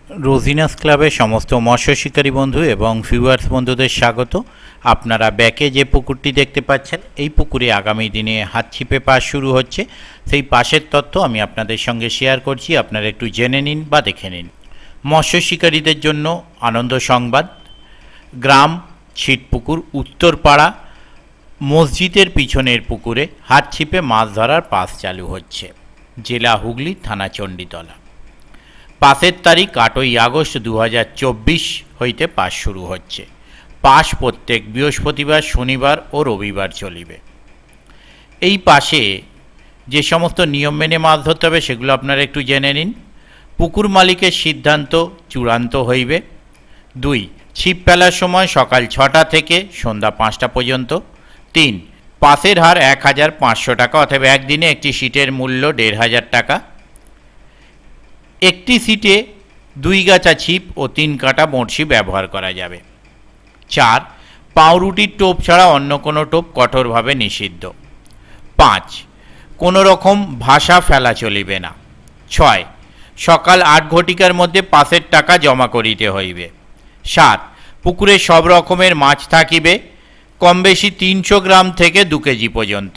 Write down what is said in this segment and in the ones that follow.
রোজিনাস ক্লাবের সমস্ত মৎস্য শিকারী বন্ধু এবং ভিউয়ার্স বন্ধুদের স্বাগত। আপনারা ব্যাকে যে পুকুরটি দেখতে পাচ্ছেন, এই পুকুরে আগামী দিনে হাতছিপে পাস শুরু হচ্ছে। সেই পাসের তথ্য আমি আপনাদের সঙ্গে শেয়ার করছি, আপনারা একটু জেনে নিন বা দেখে নিন। মৎস্য শিকারীদের জন্য আনন্দ সংবাদ, গ্রাম ছিটপুকুর উত্তরপাড়া মসজিদের পিছনের পুকুরে হাতছিপে মাছ ধরার পাস চালু হচ্ছে। জেলা হুগলি, থানা চণ্ডীতলা। পাসের তারিখ 8ই আগস্ট 2024 হইতে পাস শুরু হচ্ছে। পাস প্রত্যেক বৃহস্পতিবার, শনিবার ও রবিবার চলিবে। এই পাসে যে সমস্ত নিয়ম মেনে মাছ ধরতে হবে সেগুলো আপনারা একটু জেনে নিন। পুকুর মালিকের সিদ্ধান্ত চূড়ান্ত হইবে। 2. ছিপ ফেলার সময় সকাল 6টা থেকে সন্ধ্যা 5টা পর্যন্ত। 3. পাসের হার 1500 টাকা, অথবা একদিনে একটি সিটের মূল্য 1500 টাকা। একটি সিটে 2 গাছা ছিপ ও 3 কাটা বড়শি ব্যবহার করা যাবে। 4. পাউরুটির টোপ ছাড়া অন্য কোনো টোপ কঠোরভাবে নিষিদ্ধ। 5. কোনো রকম ভাষা ফেলা চলিবে না। 6. সকাল 8 ঘটিকার মধ্যে পাসের টাকা জমা করিতে হইবে। 7. পুকুরে সব রকমের মাছ থাকিবে, কম বেশি 300 গ্রাম থেকে 2 কেজি পর্যন্ত।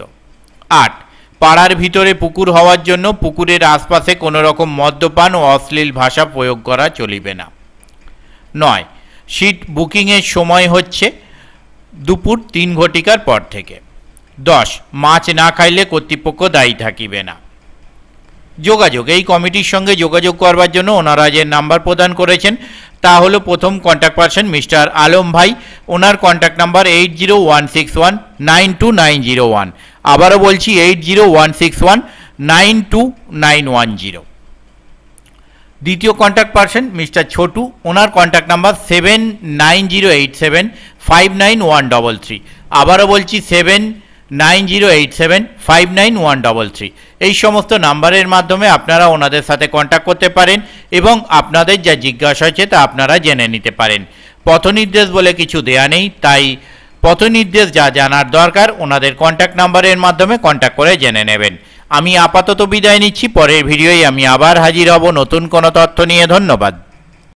8. পাড়ার ভিতরে পুকুর হওয়ার জন্য পুকুরের আশপাশে কোনো রকম মদ্যপান ও অশ্লীল ভাষা প্রয়োগ করা চলিবে না। 9. সিট বুকিংয়ের সময় হচ্ছে দুপুর 3 ঘটিকার পর থেকে। 10. মাছ না খাইলে কর্তৃপক্ষ দায়ী থাকিবে না। যোগাযোগ, এই কমিটির সঙ্গে যোগাযোগ করবার জন্য ওনারা যে নাম্বার প্রদান করেছেন তা হলো, প্রথম কন্ট্যাক্ট পারসন মিস্টার আলম ভাই, ওনার কন্ট্যাক্ট নাম্বার 8016192901। আবারও বলছি 8016192910। দ্বিতীয় কন্ট্যাক্ট পারসন মিস্টার ছোটু, ওনার কন্ট্যাক্ট নাম্বার 7908759133। আবারও বলছি 7908759133। এই সমস্ত নাম্বারের মাধ্যমে আপনারা ওনাদের সাথে কন্ট্যাক্ট করতে পারেন এবং আপনাদের যা জিজ্ঞাসা হয়েছে তা আপনারা জেনে নিতে পারেন। পথনির্দেশ বলে কিছু দেয়া নেই, তাই পথনির্দেশ যা জানার দরকার ওনাদের কন্ট্যাক্ট নাম্বারের মাধ্যমে কন্ট্যাক্ট করে জেনে নেবেন। আমি আপাতত বিদায় নিচ্ছি, পরের ভিডিওয় আমি আবার হাজির হব নতুন কোনো তথ্য নিয়ে। ধন্যবাদ।